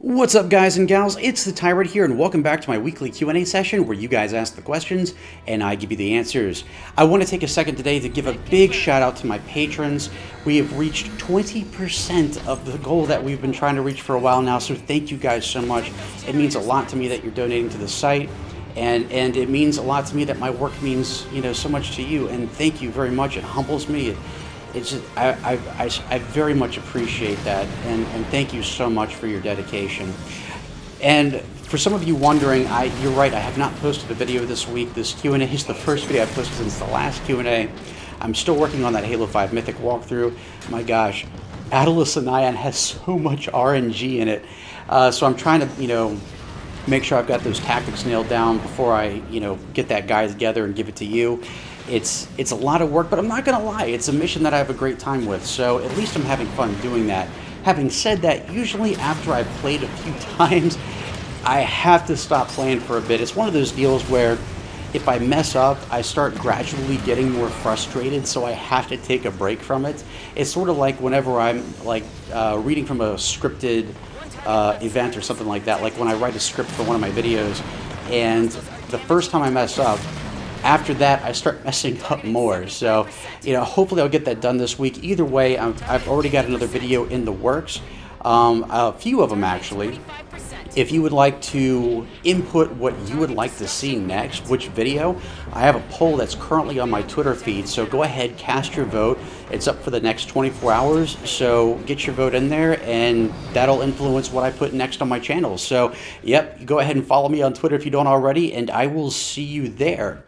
What's up, guys and gals? It's the Tyrant here, and welcome back to my weekly Q&A session where you guys ask the questions and I give you the answers. I want to take a second today to give a big shout out to my patrons. We have reached 20% of the goal that we've been trying to reach for a while now, so thank you guys so much. It means a lot to me that you're donating to the site, and it means a lot to me that my work means, so much to you, and thank you very much. It humbles me. It's just, I very much appreciate that, and thank you so much for your dedication. And for some of you wondering, you're right, I have not posted a video this week. This Q&A is the first video I've posted since the last Q&A. I'm still working on that Halo 5 Mythic walkthrough. My gosh, Atlas and Ion has so much RNG in it. So I'm trying to, make sure I've got those tactics nailed down before I, get that guy together and give it to you. It's a lot of work, but I'm not going to lie, it's a mission that I have a great time with, so at least I'm having fun doing that. Having said that, usually after I've played a few times, I have to stop playing for a bit. It's one of those deals where if I mess up, I start gradually getting more frustrated, so I have to take a break from it. It's sort of like whenever I'm reading from a scripted event or something like that, like when I write a script for one of my videos, and the first time I mess up, after that, I start messing up more. So, hopefully I'll get that done this week. Either way, I've already got another video in the works. A few of them, actually. If you would like to input what you would like to see next, which video, I have a poll that's currently on my Twitter feed, so go ahead, cast your vote. It's up for the next 24 hours, so get your vote in there, and that'll influence what I put next on my channel. So, yep, go ahead and follow me on Twitter if you don't already, and I will see you there.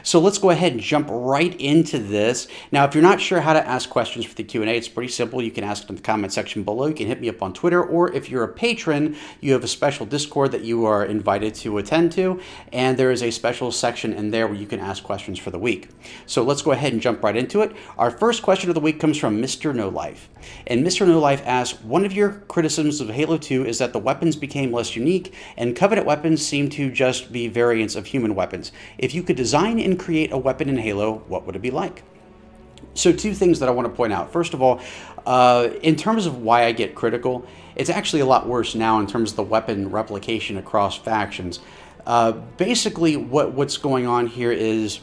So let's go ahead and jump right into this. Now, if you're not sure how to ask questions for the Q&A, it's pretty simple. You can ask it in the comment section below. You can hit me up on Twitter, or if you're a patron, you have a special Discord that you are invited to attend to, and there is a special section in there where you can ask questions for the week. So let's go ahead and jump right into it. Our first question of the week comes from Mr. No Life. And Mr. No Life asks, one of your criticisms of Halo 2 is that the weapons became less unique, and Covenant weapons seem to just be variants of human weapons. If you could design and create a weapon in Halo, what would it be like? So two things that I want to point out. First of all, in terms of why I get critical, it's actually a lot worse now in terms of the weapon replication across factions. Basically, what's going on here is,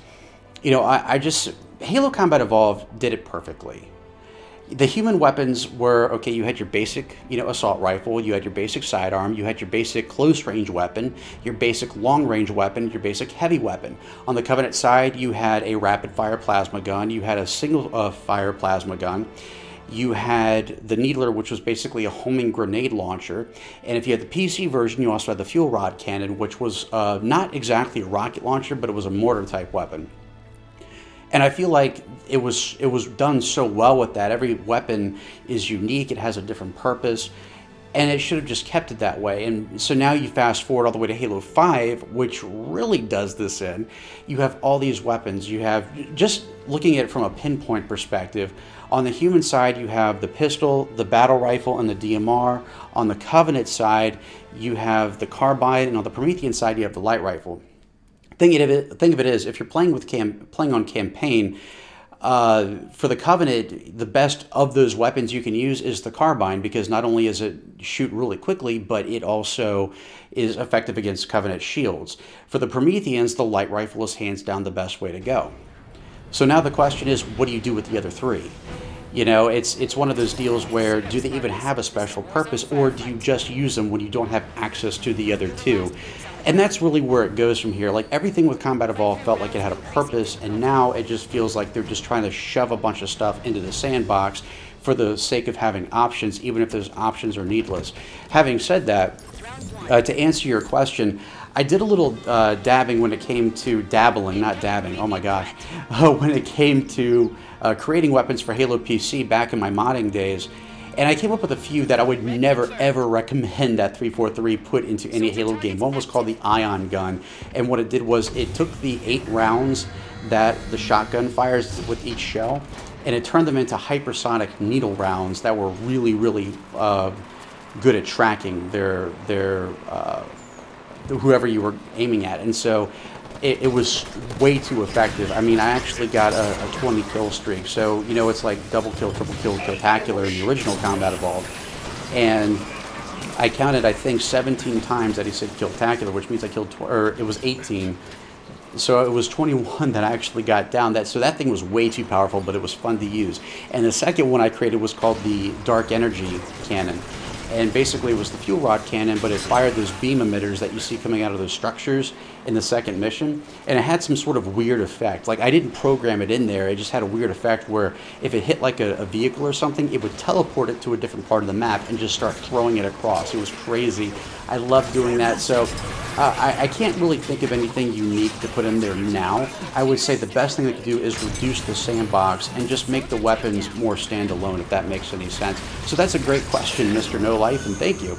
Halo Combat Evolved did it perfectly. The human weapons were, okay, you had your basic, assault rifle, you had your basic sidearm, you had your basic close-range weapon, your basic long-range weapon, your basic heavy weapon. On the Covenant side, you had a rapid-fire plasma gun, you had a single-fire plasma gun, you had the Needler, which was basically a homing grenade launcher, and if you had the PC version, you also had the fuel rod cannon, which was not exactly a rocket launcher, but it was a mortar-type weapon. And I feel like it was done so well with that. Every weapon is unique, it has a different purpose, and it should have just kept it that way. And so now you fast forward all the way to Halo 5, which really does this in. You have all these weapons. You have, just looking at it from a pinpoint perspective, on the human side you have the pistol, the battle rifle, and the DMR. On the Covenant side you have the carbine, and on the Promethean side you have the light rifle. Thing of it is, if you're playing on campaign, for the Covenant, the best of those weapons you can use is the carbine, because not only does it shoot really quickly, but it also is effective against Covenant shields. For the Prometheans, the light rifle is hands down the best way to go. So now the question is, what do you do with the other three? It's one of those deals where, do they even have a special purpose, or do you just use them when you don't have access to the other two? And that's really where it goes from here. Like, everything with Combat Evolved felt like it had a purpose, and now it just feels like they're just trying to shove a bunch of stuff into the sandbox for the sake of having options, even if those options are needless. Having said that, to answer your question, I did a little dabbing when it came to dabbling, not dabbing, oh my gosh, when it came to creating weapons for Halo PC back in my modding days. And I came up with a few that I would never, ever recommend that 343 put into any Halo game. One was called the Ion Gun, and what it did was it took the 8 rounds that the shotgun fires with each shell, and it turned them into hypersonic needle rounds that were really, really good at tracking whoever you were aiming at. And so it was way too effective. I mean, I actually got a 20 kill streak. So, it's like double kill, triple kill, spectacular in the original Combat Evolved. And I counted, I think, 17 times that he said Killtacular, which means I killed, or it was 18. So it was 21 that I actually got down. So that thing was way too powerful, but it was fun to use. And the second one I created was called the Dark Energy Cannon. And basically it was the fuel rod cannon, but it fired those beam emitters that you see coming out of those structures in the second mission. And it had some sort of weird effect. Like, I didn't program it in there, it just had a weird effect where if it hit like a vehicle or something, it would teleport it to a different part of the map and just start throwing it across. It was crazy. I love doing that. So I can't really think of anything unique to put in there now. I would say the best thing they could do is reduce the sandbox and just make the weapons more standalone, if that makes any sense. So that's a great question, Mr. No Life, and thank you.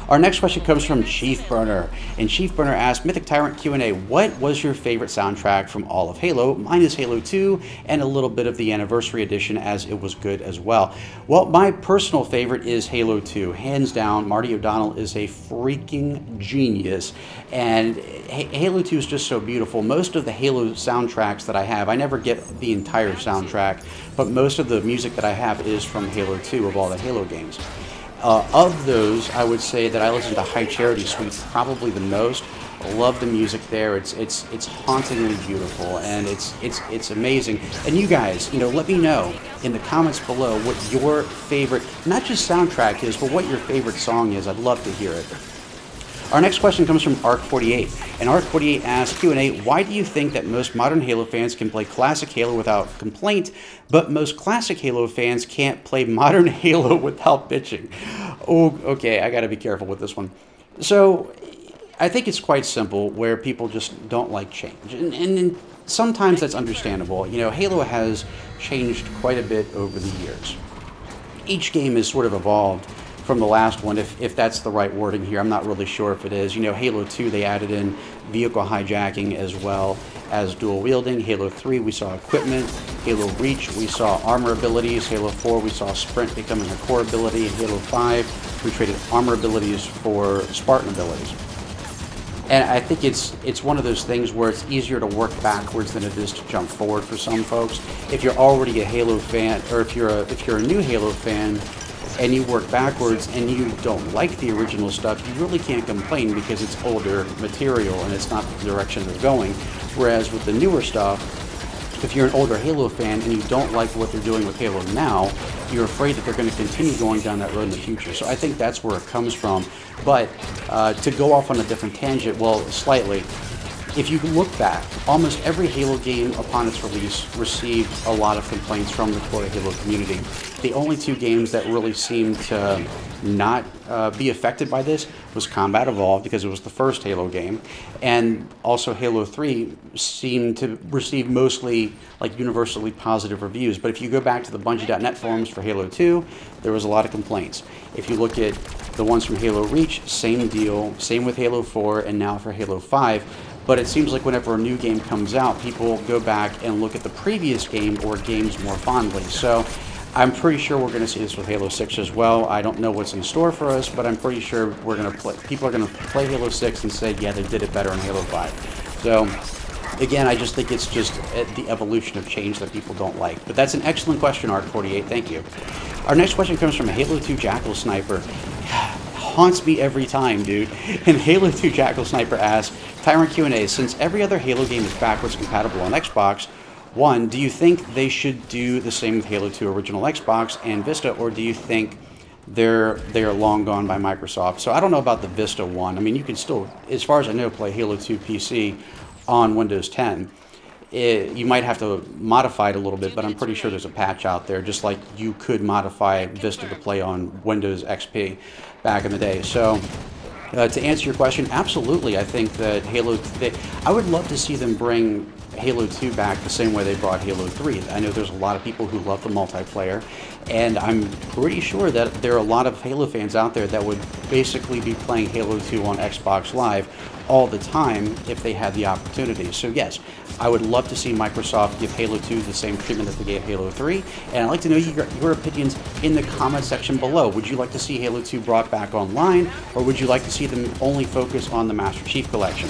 Our next question comes from Chief Burner, and Chief Burner asked, Mythic Tyrant Q&A, what was your favorite soundtrack from all of Halo? Mine is Halo 2, and a little bit of the Anniversary Edition, as it was good as well. Well, my personal favorite is Halo 2. Hands down, Marty O'Donnell is a freaking genius, and Halo 2 is just so beautiful. Most of the Halo soundtracks that I have, I never get the entire soundtrack, but most of the music that I have is from Halo 2 of all the Halo games. Of those, I would say that I listen to High Charity Suite probably the most. I love the music there. It's hauntingly beautiful, and it's amazing. And you guys, let me know in the comments below what your favorite, not just soundtrack is, but what your favorite song is. I'd love to hear it. Our next question comes from Arc48, and Arc48 asks, Q&A, why do you think that most modern Halo fans can play classic Halo without complaint, but most classic Halo fans can't play modern Halo without bitching? Oh, okay, I gotta be careful with this one. So, I think it's quite simple, where people just don't like change, and sometimes that's understandable. Halo has changed quite a bit over the years. Each game has sort of evolved from the last one, if that's the right wording here. I'm not really sure if it is. Halo 2, they added in vehicle hijacking as well as dual wielding. Halo 3, we saw equipment. Halo Reach, we saw armor abilities. Halo 4, we saw sprint becoming a core ability. In Halo 5, we traded armor abilities for Spartan abilities. And I think it's one of those things where it's easier to work backwards than it is to jump forward for some folks. If you're already a Halo fan, or if you're a new Halo fan, and you work backwards and you don't like the original stuff, you really can't complain because it's older material and it's not the direction they're going. Whereas with the newer stuff, if you're an older Halo fan and you don't like what they're doing with Halo now, you're afraid that they're going to continue going down that road in the future. So I think that's where it comes from. But to go off on a different tangent, well, slightly, if you look back, almost every Halo game upon its release received a lot of complaints from the core Halo community. The only two games that really seemed to not be affected by this was Combat Evolved, because it was the first Halo game, and also Halo 3 seemed to receive mostly universally positive reviews. But if you go back to the Bungie.net forums for Halo 2, there was a lot of complaints. If you look at the ones from Halo Reach, same deal, same with Halo 4, and now for Halo 5. But it seems like whenever a new game comes out, people go back and look at the previous game or games more fondly. So I'm pretty sure we're going to see this with Halo 6 as well. I don't know what's in store for us, but I'm pretty sure people are going to play Halo 6 and say, yeah, they did it better in Halo 5. So again, I just think it's just the evolution of change that people don't like. But that's an excellent question, Art48. Thank you. Our next question comes from a Halo 2 Jackal Sniper. Haunts me every time, dude. And Halo 2 Jackal Sniper asks, Tyrant Q&A, since every other Halo game is backwards compatible on Xbox, one, do you think they should do the same with Halo 2 original Xbox and Vista, or do you think they are long gone by Microsoft? So I don't know about the Vista one. I mean, you can still, as far as I know, play Halo 2 PC on Windows 10. You might have to modify it a little bit, but I'm pretty sure there's a patch out there, just like you could modify Vista to play on Windows XP back in the day. So to answer your question, absolutely. I think that I would love to see them bring Halo 2 back the same way they brought Halo 3. I know there's a lot of people who love the multiplayer, and I'm pretty sure that there are a lot of Halo fans out there that would basically be playing Halo 2 on Xbox Live all the time if they had the opportunity. So yes, I would love to see Microsoft give Halo 2 the same treatment that they gave Halo 3, and I'd like to know your opinions in the comment section below. Would you like to see Halo 2 brought back online, or would you like to see them only focus on the Master Chief Collection?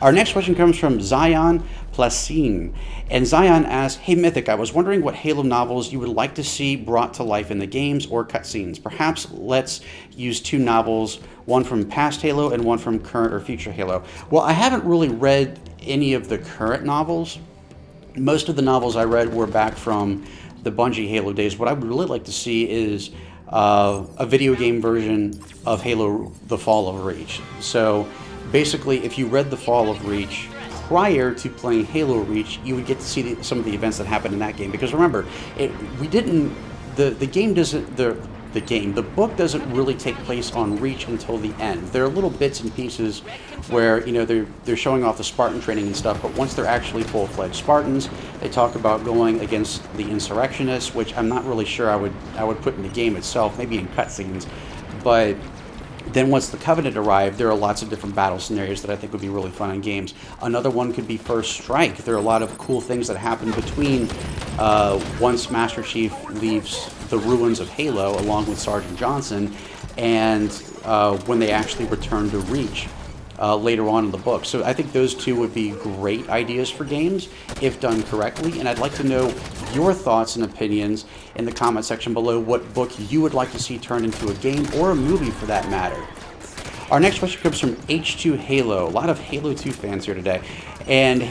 Our next question comes from Zion Placine. And Zion asks, hey Mythic, I was wondering what Halo novels you would like to see brought to life in the games or cutscenes. Perhaps let's use 2 novels, one from past Halo and one from current or future Halo. Well, I haven't really read any of the current novels. Most of the novels I read were back from the Bungie Halo days. What I would really like to see is a video game version of Halo: The Fall of Reach. So basically, if you read The Fall of Reach prior to playing Halo Reach, you would get to see some of the events that happened in that game. Because remember, the book doesn't really take place on Reach until the end. There are little bits and pieces where, you know, they're showing off the Spartan training and stuff, but once they're actually full-fledged Spartans, they talk about going against the insurrectionists, which I'm not really sure I would put in the game itself, maybe in cutscenes. But then once the Covenant arrived, there are lots of different battle scenarios that I think would be really fun in games. Another one could be First Strike. There are a lot of cool things that happen between once Master Chief leaves the ruins of Halo along with Sergeant Johnson and when they actually return to Reach later on in the book. So I think those 2 would be great ideas for games if done correctly, and I'd like to know your thoughts and opinions in the comment section below what book you would like to see turned into a game or a movie for that matter. Our next question comes from H2 Halo. A lot of Halo 2 fans here today, and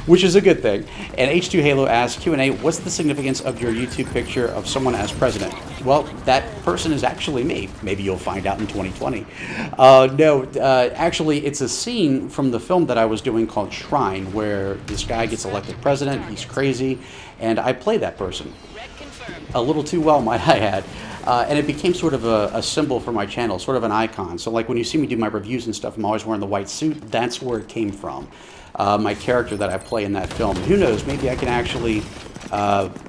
which is a good thing. And H2 Halo asks, Q&A, what's the significance of your YouTube picture of someone as president? Well, that person is actually me. Maybe you'll find out in 2020. Actually, it's a scene from the film that I was doing called Shrine, where this guy gets elected president. He's crazy, and I play that person. A little too well, might I add. And it became sort of a symbol for my channel, sort of an icon. So like when you see me do my reviews and stuff, I'm always wearing the white suit. That's where it came from. My character that I play in that film. Who knows, maybe I can actually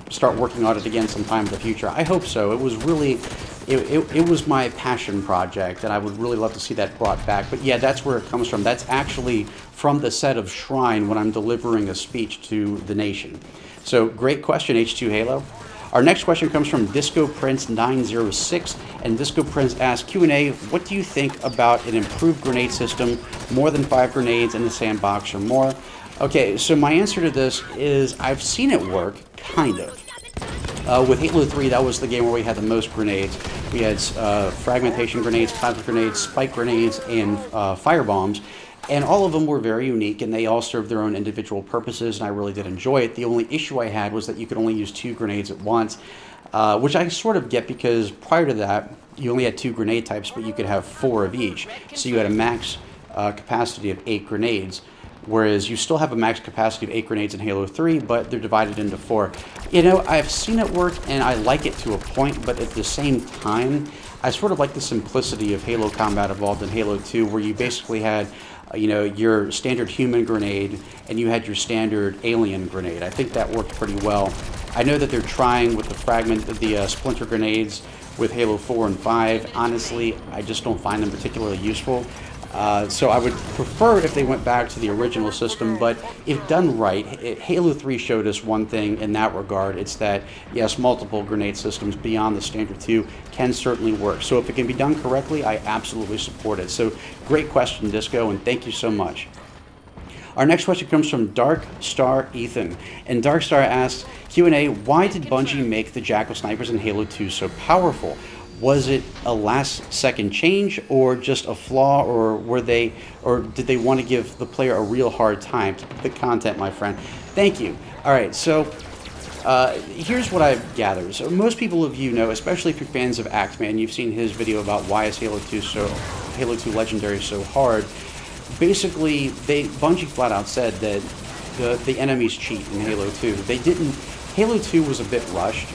start working on it again sometime in the future. I hope so. It was really, it was my passion project, and I would really love to see that brought back. But yeah, that's where it comes from. That's actually from the set of Shrine when I'm delivering a speech to the nation. So great question, H2 Halo. Our next question comes from Disco Prince 906, and Disco Prince asks, Q&A, what do you think about an improved grenade system, more than 5 grenades in the sandbox or more? Okay, so my answer to this is I've seen it work, kind of. With Halo 3, that was the game where we had the most grenades. We had fragmentation grenades, plasma grenades, spike grenades, and firebombs. And all of them were very unique, and they all served their own individual purposes, and I really did enjoy it. The only issue I had was that you could only use 2 grenades at once, which I sort of get because prior to that, you only had 2 grenade types, but you could have 4 of each. So you had a max capacity of 8 grenades, whereas you still have a max capacity of 8 grenades in Halo 3, but they're divided into 4. You know, I've seen it work, and I like it to a point, but at the same time, I sort of like the simplicity of Halo Combat Evolved in Halo 2, where you basically had you know, your standard human grenade and you had your standard alien grenade. I think that worked pretty well. I know that they're trying with the splinter grenades with Halo 4 and 5. Honestly, I just don't find them particularly useful. So I would prefer if they went back to the original system, but if done right, Halo 3 showed us one thing in that regard. It's that, yes, multiple grenade systems beyond the standard 2 can certainly work. So if it can be done correctly, I absolutely support it. So great question, Disco, and thank you so much. Our next question comes from Dark Star Ethan, and Dark Star asks, Q&A, why did Bungie make the Jackal snipers in Halo 2 so powerful? Was it a last-second change, or just a flaw, or did they want to give the player a real hard time? The content, my friend. Thank you. All right, so here's what I've gathered. So most people of you know, especially if you're fans of Axeman, you've seen his video about why is Halo 2 Legendary so hard. Basically, Bungie flat out said that the enemies cheat in Halo 2. Halo 2 was a bit rushed.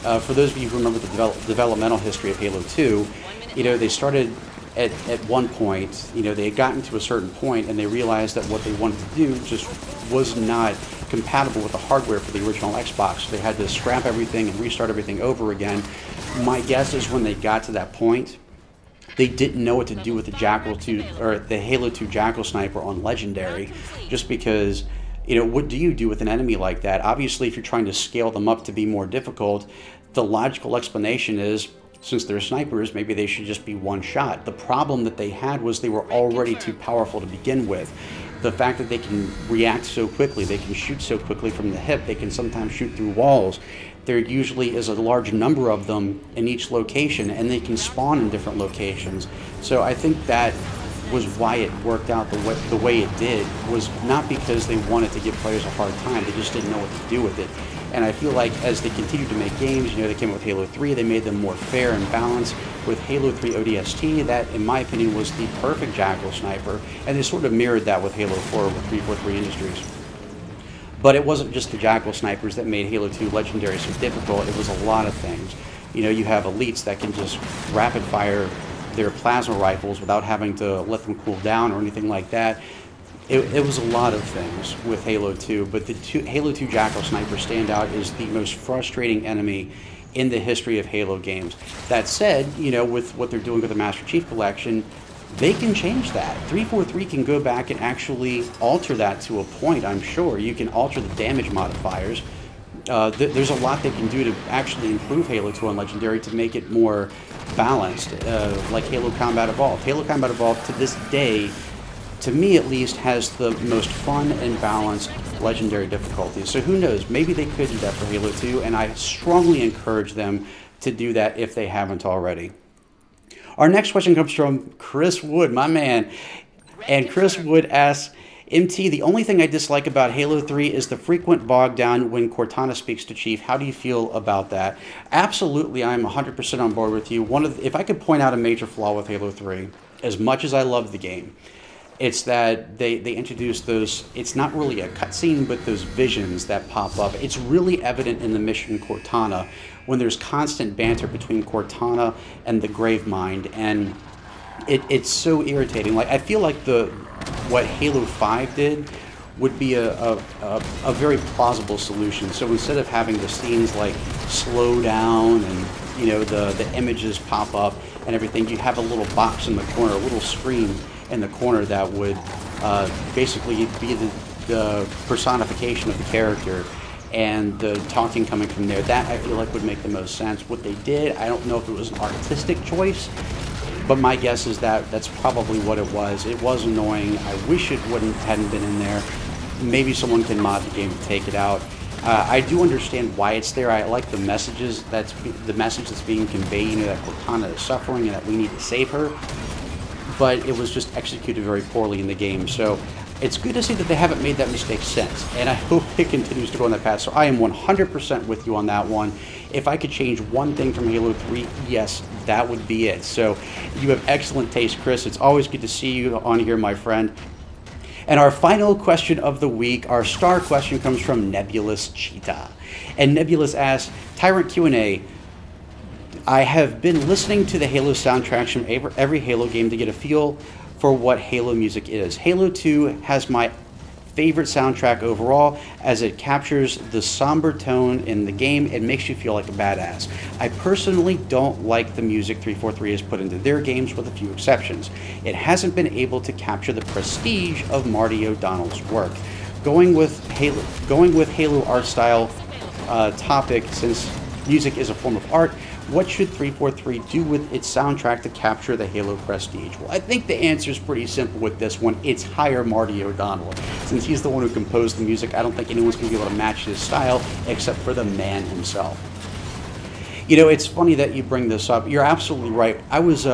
For those of you who remember the developmental history of Halo 2, you know, they started at one point, you know, they had gotten to a certain point and they realized that what they wanted to do just was not compatible with the hardware for the original Xbox. So they had to scrap everything and restart everything over again. My guess is when they got to that point, they didn't know what to do with the Halo 2 Jackal Sniper on Legendary, just because, you know, what do you do with an enemy like that? Obviously, if you're trying to scale them up to be more difficult, the logical explanation is, since they're snipers, maybe they should just be one shot. The problem that they had was they were already too powerful to begin with. the fact that they can react so quickly, they can shoot so quickly from the hip, they can sometimes shoot through walls. There usually is a large number of them in each location, and they can spawn in different locations. So I think that was why it worked out the way it did, was not because they wanted to give players a hard time, they just didn't know what to do with it. And I feel like as they continued to make games, they came up with Halo 3, they made them more fair and balanced. With Halo 3 ODST, that, in my opinion, was the perfect Jackal sniper, and they sort of mirrored that with Halo 4 with 343 Industries. But it wasn't just the Jackal snipers that made Halo 2 Legendary so difficult, it was a lot of things. You have elites that can just rapid fire their plasma rifles without having to let them cool down or anything like that. It was a lot of things with Halo 2, but the Halo 2 Jackal Sniper standout is the most frustrating enemy in the history of Halo games. That said, with what they're doing with the Master Chief Collection, they can change that. 343 can go back and actually alter that to a point, I'm sure. You can alter the damage modifiers. There's a lot they can do to actually improve Halo 2 on Legendary to make it more balanced, like Halo Combat Evolved. Halo Combat Evolved, to this day, to me at least, has the most fun and balanced Legendary difficulty. So who knows, maybe they could do that for Halo 2, and I strongly encourage them to do that if they haven't already. Our next question comes from Chris Wood, my man. And Chris Wood asks, MT, the only thing I dislike about Halo 3 is the frequent bog down when Cortana speaks to Chief. How do you feel about that? Absolutely, I'm 100% on board with you. If I could point out a major flaw with Halo 3, as much as I love the game, it's that they introduced those, it's not really a cutscene, but those visions that pop up. It's really evident in the mission Cortana when there's constant banter between Cortana and the Gravemind, and it's so irritating. Like, I feel like what Halo 5 did would be a very plausible solution. So instead of having the scenes like slow down and the images pop up and everything, you have a little box in the corner, a little screen in the corner that would basically be the personification of the character, and the talking coming from there. That, I feel like, would make the most sense. What they did, I don't know if it was an artistic choice, but my guess is that that's probably what it was. It was annoying. I wish it hadn't been in there. Maybe someone can mod the game to take it out. I do understand why it's there. I like the messages the message that's being conveyed, that Cortana is suffering and that we need to save her. But it was just executed very poorly in the game. So it's good to see that they haven't made that mistake since, and I hope it continues to go on that path. So I am 100% with you on that one. If I could change one thing from Halo 3, yes, that would be it. So you have excellent taste, Chris. It's always good to see you on here, my friend. And our final question of the week, our star question, comes from Nebulous Cheetah. And Nebulous asks, Tyrant Q&A, I have been listening to the Halo soundtracks from every Halo game to get a feel for what Halo music is. Halo 2 has my favorite soundtrack overall, as it captures the somber tone in the game and makes you feel like a badass. I personally don't like the music 343 has put into their games, with a few exceptions. It hasn't been able to capture the prestige of Marty O'Donnell's work. Going with Halo art style topic, since music is a form of art, what should 343 do with its soundtrack to capture the Halo prestige? Well, I think the answer is pretty simple with this one. It's hire Marty O'Donnell. Since he's the one who composed the music, I don't think anyone's going to be able to match his style except for the man himself. It's funny that you bring this up. You're absolutely right. I was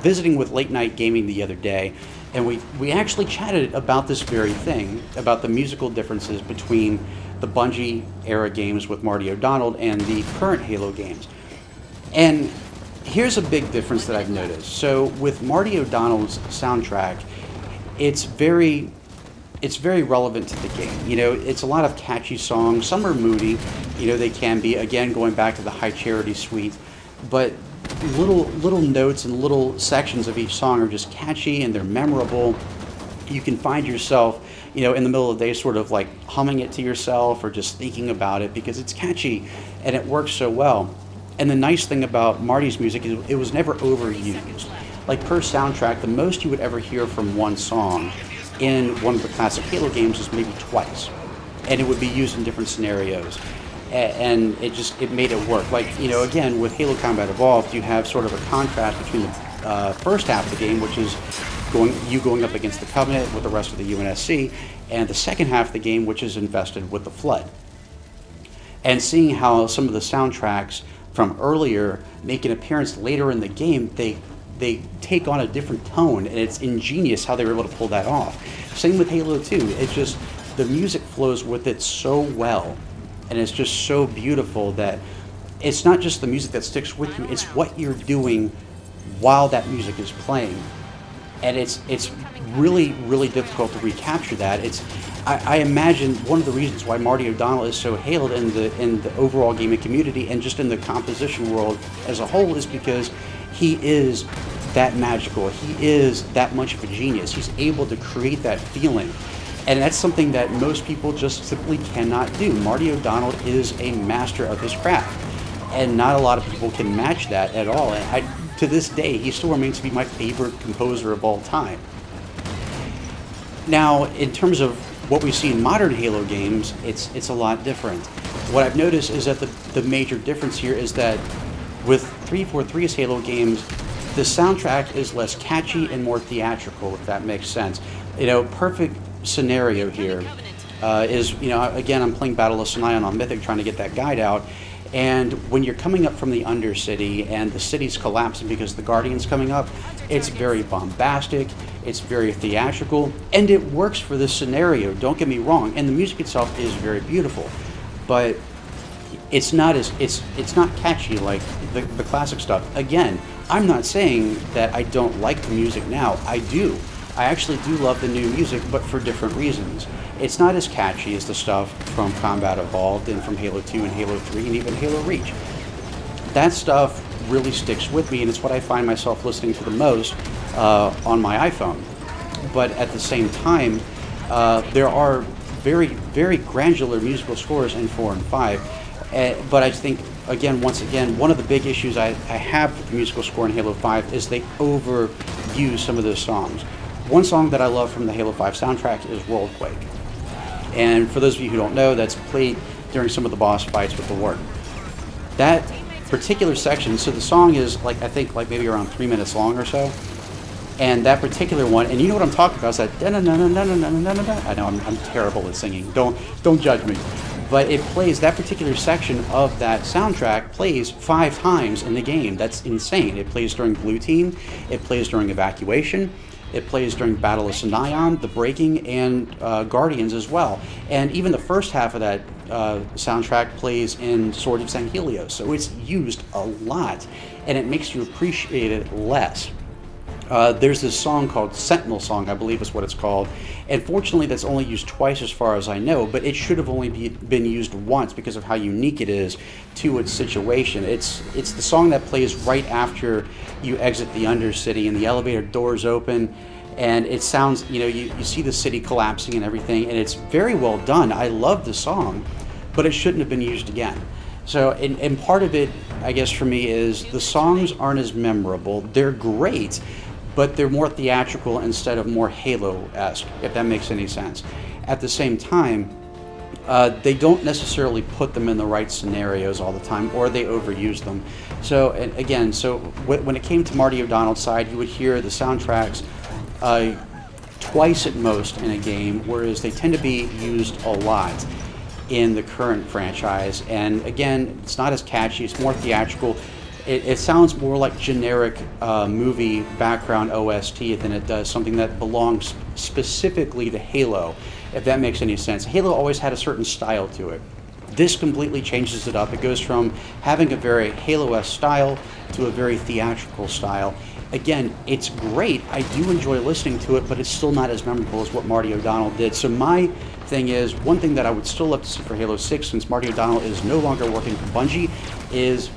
visiting with Late Night Gaming the other day, and we actually chatted about this very thing, about the musical differences between the Bungie era games with Marty O'Donnell and the current Halo games. And here's a big difference that I've noticed. So with Marty O'Donnell's soundtrack, it's very relevant to the game. It's a lot of catchy songs. Some are moody, they can be, again, going back to the High Charity Suite, but little notes and little sections of each song are just catchy and they're memorable. You can find yourself, in the middle of the day, sort of like humming it to yourself or just thinking about it because it's catchy and it works so well. And the nice thing about Marty's music is it was never overused. Like, per soundtrack, the most you would ever hear from one song in one of the classic Halo games is maybe twice. And it would be used in different scenarios. And it made it work. Like, again, with Halo Combat Evolved, you have sort of a contrast between the first half of the game, which is going up against the Covenant with the rest of the UNSC, and the second half of the game, which is invested with the Flood. And seeing how some of the soundtracks from earlier make an appearance later in the game, they take on a different tone, and it's ingenious how they were able to pull that off. Same with Halo 2. It's just the music flows with it so well, and it's just so beautiful that it's not just the music that sticks with you, it's what you're doing while that music is playing. And it's really, really difficult to recapture that. I imagine one of the reasons why Marty O'Donnell is so hailed in the overall gaming community and just in the composition world as a whole is because he is that magical. He is that much of a genius. He's able to create that feeling. And that's something that most people just simply cannot do. Marty O'Donnell is a master of his craft. And not a lot of people can match that at all. And to this day, he still remains to be my favorite composer of all time. Now, in terms of what we see in modern Halo games, it's a lot different. What I've noticed is that the major difference here is that with 343's Halo games, the soundtrack is less catchy and more theatrical, if that makes sense. You know, perfect scenario here is, you know, again, I'm playing Battle of Sanion on Mythic, trying to get that guide out. And when you're coming up from the Undercity and the city's collapsing because the Guardian's coming up, it's very bombastic, it's very theatrical, and it works for this scenario, don't get me wrong, and the music itself is very beautiful. But it's not catchy like the classic stuff. Again, I'm not saying that I don't like the music now. I do. I actually do love the new music, but for different reasons. It's not as catchy as the stuff from Combat Evolved and from Halo 2 and Halo 3 and even Halo Reach. That stuff really sticks with me, and it's what I find myself listening to the most on my iPhone. But at the same time, there are very, very granular musical scores in 4 and 5. But I think, once again, one of the big issues I have with the musical score in Halo 5 is they overuse some of those songs. One song that I love from the Halo 5 soundtrack is Worldquake. And for those of you who don't know, that's played during some of the boss fights with the Warden. That particular section, so the song is I think maybe around 3 minutes long or so. And that particular one, and you know what I'm talking about, is that da-na-na-na-na-na-na-na-na. I know I'm terrible at singing, don't judge me. But it plays, that particular section of that soundtrack plays 5 times in the game. That's insane. It plays during Blue Team, it plays during Evacuation, it plays during Battle of Sanion, The Breaking, and Guardians as well. And even the first half of that soundtrack plays in Sword of St. Helios. So it's used a lot, and it makes you appreciate it less. There's this song called Sentinel Song, I believe is what it's called. And fortunately, that's only used twice as far as I know, but it should have only been used once because of how unique it is to its situation. It's the song that plays right after you exit the Undercity and the elevator doors open, and it sounds, you know, you see the city collapsing and everything, and it's very well done. I love the song, but it shouldn't have been used again. So, and part of it, I guess for me, is the songs aren't as memorable. They're great, but they're more theatrical instead of more Halo-esque, if that makes any sense. At the same time, they don't necessarily put them in the right scenarios all the time, or they overuse them. So, and again, so when it came to Marty O'Donnell's side, you would hear the soundtracks twice at most in a game, whereas they tend to be used a lot in the current franchise. And again, it's not as catchy, it's more theatrical. It sounds more like generic movie background OST than it does something that belongs specifically to Halo, if that makes any sense. Halo always had a certain style to it. This completely changes it up. It goes from having a very Halo-esque style to a very theatrical style. Again, it's great. I do enjoy listening to it, but it's still not as memorable as what Marty O'Donnell did. So my thing is, one thing that I would still love to see for Halo 6, since Marty O'Donnell is no longer working for Bungie, is,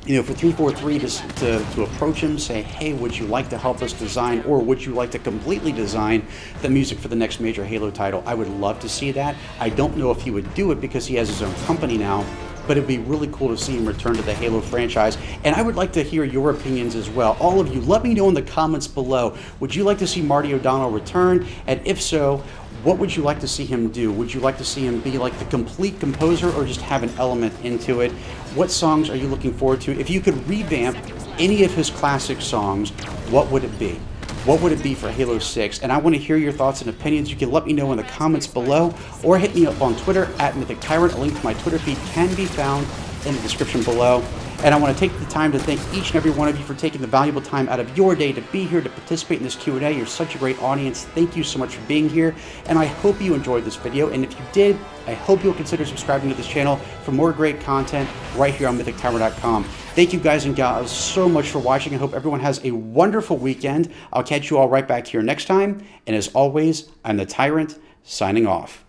you know, for 343 to approach him, say, hey, would you like to help us design, or would you like to completely design the music for the next major Halo title? I would love to see that. I don't know if he would do it because he has his own company now, but it'd be really cool to see him return to the Halo franchise. And I would like to hear your opinions as well. All of you, let me know in the comments below. Would you like to see Marty O'Donnell return? And if so, what would you like to see him do? Would you like to see him be like the complete composer, or just have an element into it? What songs are you looking forward to? If you could revamp any of his classic songs, what would it be? what would it be for Halo 6? And I want to hear your thoughts and opinions. You can let me know in the comments below, or hit me up on Twitter at MythicTyrant. A link to my Twitter feed can be found in the description below. And I want to take the time to thank each and every one of you for taking the valuable time out of your day to be here to participate in this Q&A. You're such a great audience. Thank you so much for being here. And I hope you enjoyed this video. And if you did, I hope you'll consider subscribing to this channel for more great content right here on MythicTyrant.com. Thank you guys and gals so much for watching. I hope everyone has a wonderful weekend. I'll catch you all right back here next time. And as always, I'm the Tyrant, signing off.